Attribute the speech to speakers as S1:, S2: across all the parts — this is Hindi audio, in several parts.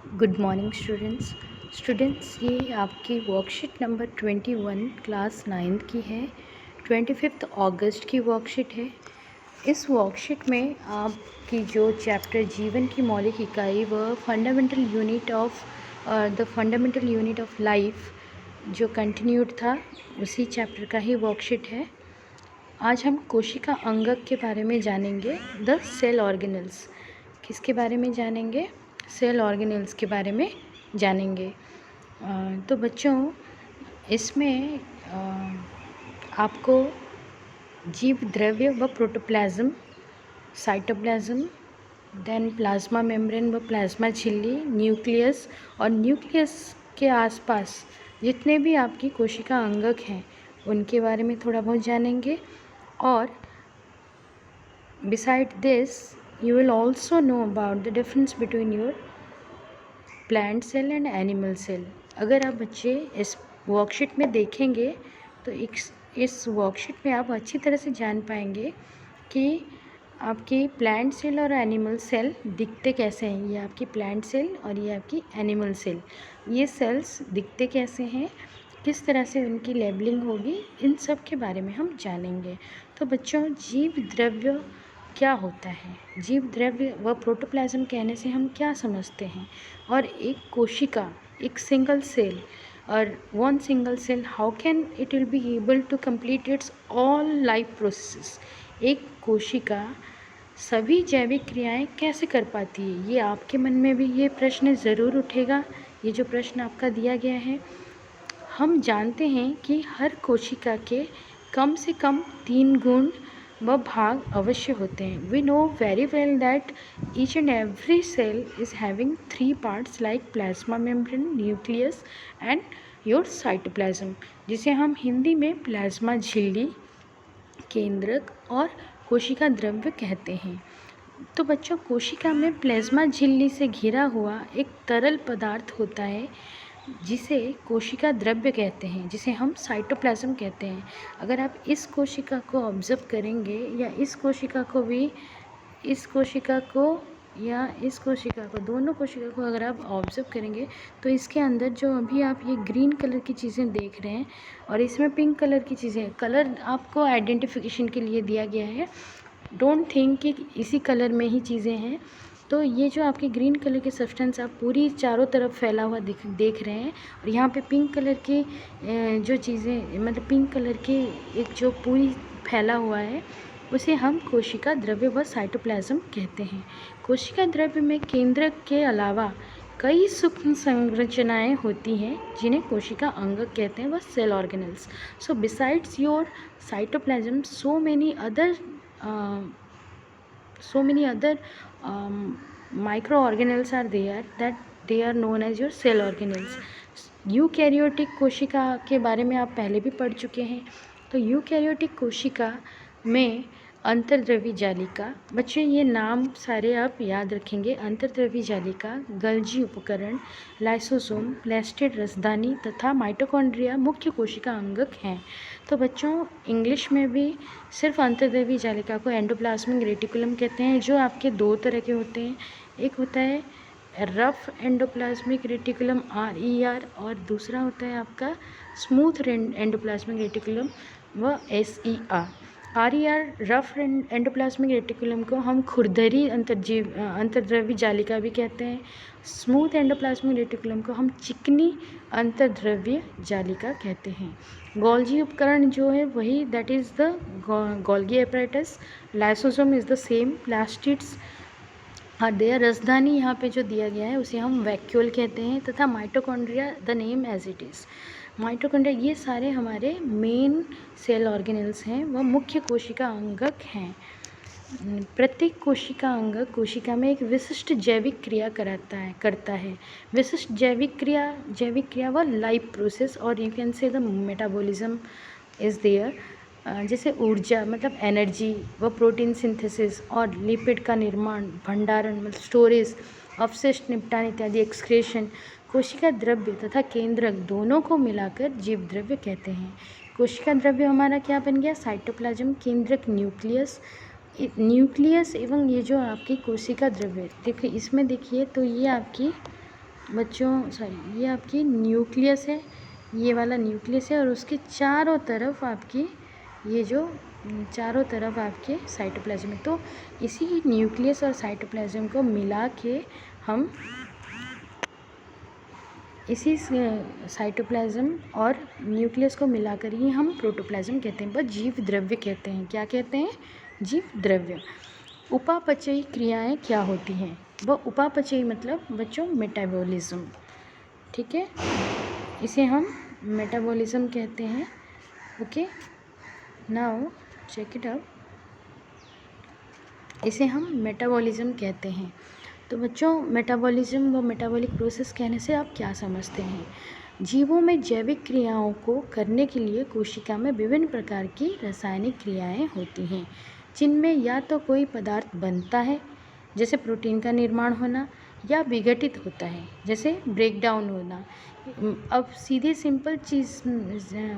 S1: Good morning students. ये आपकी वर्कशीट नंबर 21 क्लास 9th की है। 25 अगस्त की वर्कशीट है। इस वर्कशीट में आपकी जो चैप्टर जीवन की मौलिक इकाई व फंडामेंटल यूनिट ऑफ लाइफ जो कंटिन्यूड था, उसी चैप्टर का ही वर्कशीट है। आज हम कोशिका अंगक के बारे में जानेंगे। द सेल ऑर्गेनल्स किसके बारे में जानेंगे? सेल ऑर्गेनल्स के बारे में जानेंगे। तो बच्चों, इसमें आपको जीव द्रव्य व protoplasm, cytoplasm, then plasma membrane व प्लाज्मा झिल्ली, न्यूक्लियस और न्यूक्लियस के आसपास जितने भी आपकी कोशिका अंगक हैं उनके बारे में थोड़ा बहुत जानेंगे। और beside this you will also know about the difference between your plant cell and animal cell। अगर आप बच्चे इस वर्कशीट में देखेंगे तो इस वर्कशीट में आप अच्छी तरह से जान पाएंगे कि आपकी प्लांट सेल और एनिमल सेल दिखते कैसे हैं। ये आपकी प्लांट सेल और ये आपकी एनिमल सेल, ये सेल्स दिखते कैसे हैं, किस तरह से उनकी लेबलिंग होगी, इन सब के बारे में हम जानेंगे। तो बच्चों, जीव द्रव्य क्या होता है? जीव द्रव्य व प्रोटोप्लाज्म कहने से हम क्या समझते हैं? और एक कोशिका, एक सिंगल सेल और one single cell, how can it will be able to complete its all life processes. एक कोशिका सभी जैविक क्रियाएं कैसे कर पाती है? ये आपके मन में भी ये प्रश्न ज़रूर उठेगा। ये जो प्रश्न आपका दिया गया है, हम जानते हैं कि हर कोशिका के कम से कम 3 गुण व भाग अवश्य होते हैं। We know very well that each and every cell is having 3 parts like plasma membrane, nucleus and your cytoplasm, जिसे हम हिंदी में प्लाज्मा झिल्ली, केंद्रक और कोशिका द्रव्य कहते हैं। तो बच्चों, कोशिका में प्लाज्मा झिल्ली से घिरा हुआ एक तरल पदार्थ होता है जिसे कोशिका द्रव्य कहते हैं, जिसे हम साइटोप्लाज्म कहते हैं। अगर आप इस कोशिका को ऑब्जर्व करेंगे या इस कोशिका को भी, इस कोशिका को या इस कोशिका को, दोनों कोशिका को अगर आप ऑब्जर्व करेंगे तो इसके अंदर जो अभी आप ये ग्रीन कलर की चीज़ें देख रहे हैं और इसमें पिंक कलर की चीज़ें, कलर आपको आइडेंटिफिकेशन के लिए दिया गया है। डोंट थिंक कि इसी कलर में ही चीज़ें हैं। तो ये जो आपके ग्रीन कलर के सब्सटेंस आप पूरी चारों तरफ फैला हुआ देख रहे हैं, और यहाँ पे पिंक कलर की जो चीज़ें, मतलब पिंक कलर की एक जो पूरी फैला हुआ है, उसे हम कोशिका द्रव्य व साइटोप्लाज्म कहते हैं। कोशिका द्रव्य में केंद्रक के अलावा कई सूक्ष्म संरचनाएं होती हैं जिन्हें कोशिका अंगक कहते हैं, व cell organelles. So besides your cytoplasm so many other microorganelles are there that they are known as your cell organelles। Eukaryotic कोशिका के बारे में आप पहले भी पढ़ चुके हैं। तो यूकैरियोटिक कोशिका में अंतर्द्रवी जालिका, बच्चे ये नाम सारे आप याद रखेंगे। अंतर्द्रवी जालिका, गल्जी उपकरण, लाइसोसोम, प्लास्टिड रसदानी तथा माइटोकॉन्ड्रिया मुख्य कोशिका अंगक हैं। तो बच्चों, इंग्लिश में भी सिर्फ अंतर्द्रवी जालिका को एंडोप्लाज्मिक रेटिकुलम कहते हैं, जो आपके 2 तरह के होते हैं। एक होता है रफ एंडोप्लाज्मिक रेटिकुलम RER, और दूसरा होता है आपका स्मूथ एंडोप्लाज्मिक रेटिकुलम व SER। RER rough endoplasmic reticulum को हम खुरदरी अंतर्द्रवी जालिका भी कहते हैं। स्मूथ एंडोप्लाज्मिक रेटिकुलम को हम चिकनी अंतर्द्रव्य जालिका कहते हैं। गोल्जी उपकरण जो है वही, that is the Golgi apparatus. Lysosome is the same, plastids और देयर रसदानी यहाँ पे जो दिया गया है उसे हम वैक्यूल कहते हैं, तथा mitochondria the name as it is. Mitochondria, ये सारे हमारे मेन सेल ऑर्गेनल्स हैं, वह मुख्य कोशिका अंगक हैं। प्रत्येक कोशिका अंगक कोशिका में एक विशिष्ट जैविक क्रिया करता है। विशिष्ट जैविक क्रिया व लाइफ प्रोसेस, और you can say the metabolism is there. जैसे ऊर्जा मतलब एनर्जी व प्रोटीन सिंथेसिस, और लिपिड का निर्माण, भंडारण मतलब स्टोरेज, अवशिष्ट निपटान इत्यादि, एक्सक्रेशन। कोशिका द्रव्य तथा केंद्रक दोनों को मिलाकर जीव द्रव्य कहते हैं। कोशिका द्रव्य हमारा क्या बन गया? साइटोप्लाज्म, केंद्रक न्यूक्लियस एवं ये जो आपकी कोशिका द्रव्य, देखिए इसमें देखिए तो ये आपकी बच्चों सॉरी, ये आपकी न्यूक्लियस है, ये वाला न्यूक्लियस है और उसके चारों तरफ आपकी ये जो चारों तरफ आपके साइटोप्लाज्म है। तो इसी न्यूक्लियस और साइटोप्लाज्म को मिला के हम इसी साइटोप्लाज्म और न्यूक्लियस को मिलाकर ही हम प्रोटोप्लाज्म कहते हैं, वह जीव द्रव्य कहते हैं। क्या कहते हैं? जीव द्रव्य। उपापचयी क्रियाएं क्या होती हैं? वह उपापचयी मतलब बच्चों मेटाबॉलिज्म, ठीक है, इसे हम मेटाबॉलिज्म कहते हैं। Okay, now check it out, इसे हम मेटाबॉलिज्म कहते हैं। तो बच्चों मेटाबॉलिज्म व मेटाबॉलिक प्रोसेस कहने से आप क्या समझते हैं? जीवों में जैविक क्रियाओं को करने के लिए कोशिका में विभिन्न प्रकार की रासायनिक क्रियाएं होती हैं, जिनमें या तो कोई पदार्थ बनता है जैसे प्रोटीन का निर्माण होना, या विघटित होता है जैसे ब्रेक डाउन होना। अब सीधे सिंपल चीज़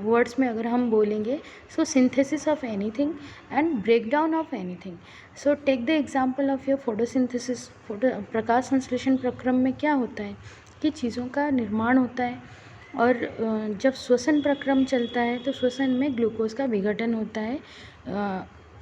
S1: वर्ड्स में अगर हम बोलेंगे, so synthesis of anything and break down of anything. So take the example of your photosynthesis. प्रकाश संश्लेषण प्रक्रम में क्या होता है कि चीज़ों का निर्माण होता है, और जब श्वसन प्रक्रम चलता है तो श्वसन में ग्लूकोज का विघटन होता है,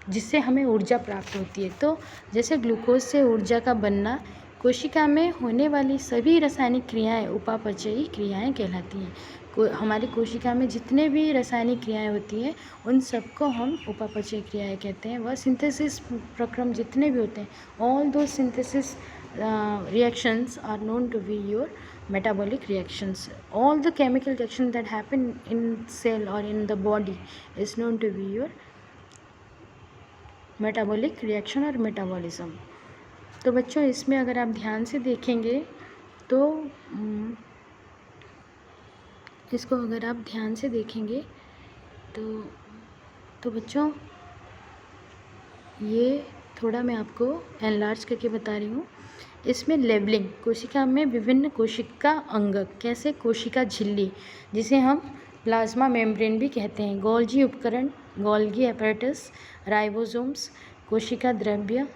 S1: जिससे हमें ऊर्जा प्राप्त होती है। तो जैसे ग्लूकोज से ऊर्जा का बनना, कोशिका में होने वाली सभी रासायनिक क्रियाएं उपापचयी क्रियाएं कहलाती हैं। हमारी कोशिका में जितने भी रासायनिक क्रियाएं होती हैं उन सबको हम उपापचयी क्रियाएं कहते हैं। वह सिंथेसिस प्रक्रम जितने भी होते हैं, ऑल दो synthesis reactions are known to be your metabolic reactions. All the chemical reactions that happen in cell or in the body is known to be your metabolic reaction or metabolism. तो बच्चों इसमें अगर आप ध्यान से देखेंगे तो इसको अगर आप ध्यान से देखेंगे तो बच्चों ये थोड़ा मैं आपको एनलार्ज करके बता रही हूँ। इसमें लेबलिंग, कोशिका में विभिन्न कोशिका अंगक, कैसे कोशिका झिल्ली जिसे हम प्लाज्मा मेम्ब्रेन भी कहते हैं, गोल्गी उपकरण, गोल्गी एपैरेटस, राइबोसोम्स, कोशिका द्रव्य,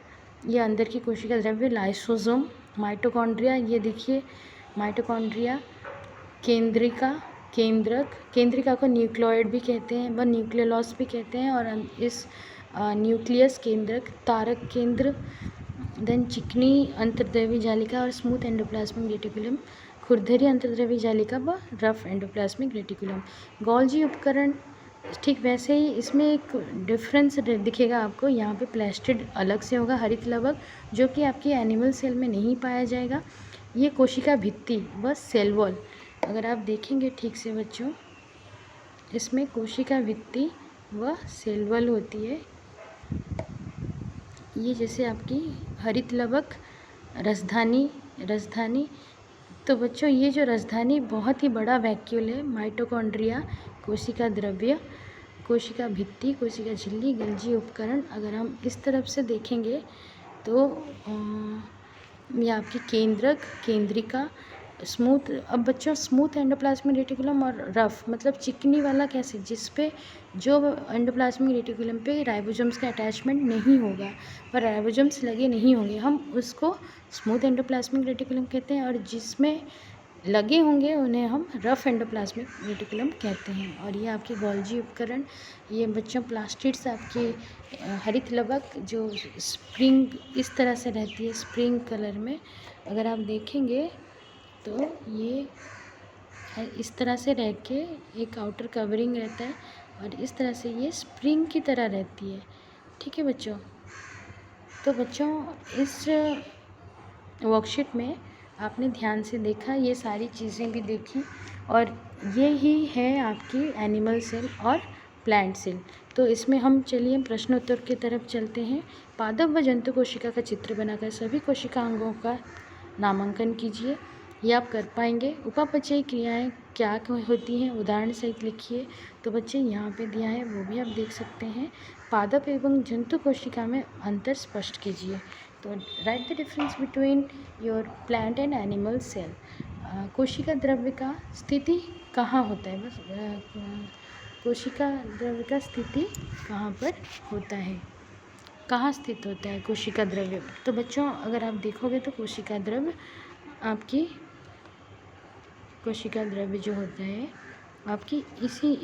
S1: ये अंदर की कोशिका द्रव्य, लाइसोसोम, माइटोकॉन्ड्रिया, ये देखिए माइटोकॉन्ड्रिया, केंद्रिका, केंद्रक, केंद्रिका को न्यूक्लियोइड भी कहते हैं, व न्यूक्लियोलस भी कहते हैं, और इस न्यूक्लियस, केंद्रक, तारक केंद्र, देन चिकनी अंतर्द्रव्य जालिका और स्मूथ एंडोप्लाज्मिक रेटिकुलम, खुरदरी अंतर्द्रव्य जालिका व रफ एंडोप्लाज्मिक रेटिकुलम। गोल्गी उपकरण, ठीक वैसे ही इसमें एक डिफरेंस दिखेगा आपको। यहाँ पे प्लास्टिड अलग से होगा, हरित लवक, जो कि आपकी एनिमल सेल में नहीं पाया जाएगा। ये कोशिका भित्ति व सेल वॉल, अगर आप देखेंगे ठीक से बच्चों, इसमें कोशिका भित्ति व सेल वॉल होती है। ये जैसे आपकी हरित लवक, रसधानी। तो बच्चों ये जो रसधानी बहुत ही बड़ा वैक्यूल है। माइटोकॉन्ड्रिया, कोशिका द्रव्य, कोशिका भित्ति, कोशिका झिल्ली, गोल्गी उपकरण। अगर हम इस तरफ से देखेंगे तो ये आपकी केंद्रक, केंद्रिका, स्मूथ। अब बच्चों स्मूथ एंडोप्लाज्मिक रेटिकुलम और रफ मतलब चिकनी वाला कैसे, जिस पे जो एंडोप्लाज्मिक रेटिकुलम पे राइबोसोम्स का अटैचमेंट नहीं होगा, पर राइबोसोम्स लगे नहीं होंगे, हम उसको स्मूथ एंडोप्लाज्मिक रेटिकुलम कहते हैं, और जिसमें लगे होंगे उन्हें हम रफ एंडोप्लाज्मिक रेटिकुलम कहते हैं। और ये आपके गोल्गी उपकरण, ये बच्चों प्लास्टिड्स आपके हरित लवक जो स्प्रिंग इस तरह से रहती है, स्प्रिंग कलर में, अगर आप देखेंगे तो ये इस तरह से रह के एक आउटर कवरिंग रहता है, और इस तरह से ये स्प्रिंग की तरह रहती है। ठीक है बच्चों, तो बच्चों इस वर्कशीट में आपने ध्यान से देखा, ये सारी चीज़ें भी देखी, और ये ही है आपकी एनिमल सेल और प्लांट सेल। तो इसमें हम चलिए प्रश्नोत्तर की तरफ चलते हैं। पादप व जंतु कोशिका का चित्र बनाकर सभी कोशिका अंगों का नामांकन कीजिए। ये आप कर पाएंगे। उपापचयी क्रियाएं क्या होती हैं, उदाहरण सहित लिखिए। तो बच्चे यहाँ पे दिया है, वो भी आप देख सकते हैं। पादप एवं जंतु कोशिका में अंतर स्पष्ट कीजिए। तो write the difference between your plant and animal cell. कोशिका द्रव्य का स्थिति कहाँ होता है, बस कोशिका द्रव्य का स्थिति कहाँ पर होता है, कहाँ स्थित होता है कोशिका द्रव्य। तो बच्चों अगर आप देखोगे तो कोशिका द्रव्य आपकी कोशिका द्रव्य जो होता है आपकी इसी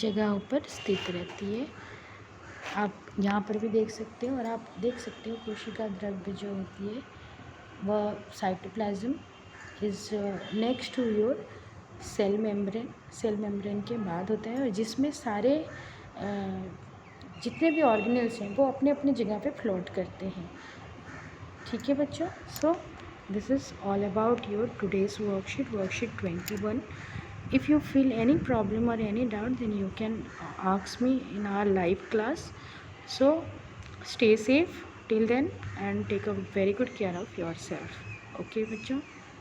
S1: जगह पर स्थित रहती है। आप यहाँ पर भी देख सकते हो और आप देख सकते हो कोशिका द्रव्य जो होती है वह cytoplasm is next to your cell membrane के बाद होता है, और जिसमें सारे जितने भी ऑर्गेनल्स हैं वो अपने अपने जगह पे फ्लोट करते हैं। ठीक है बच्चों, so this is all about your today's worksheet 21. If you feel any problem or any doubt, then you can ask me in our live class. So stay safe till then and take a very good care of yourself. Okay बच्चों.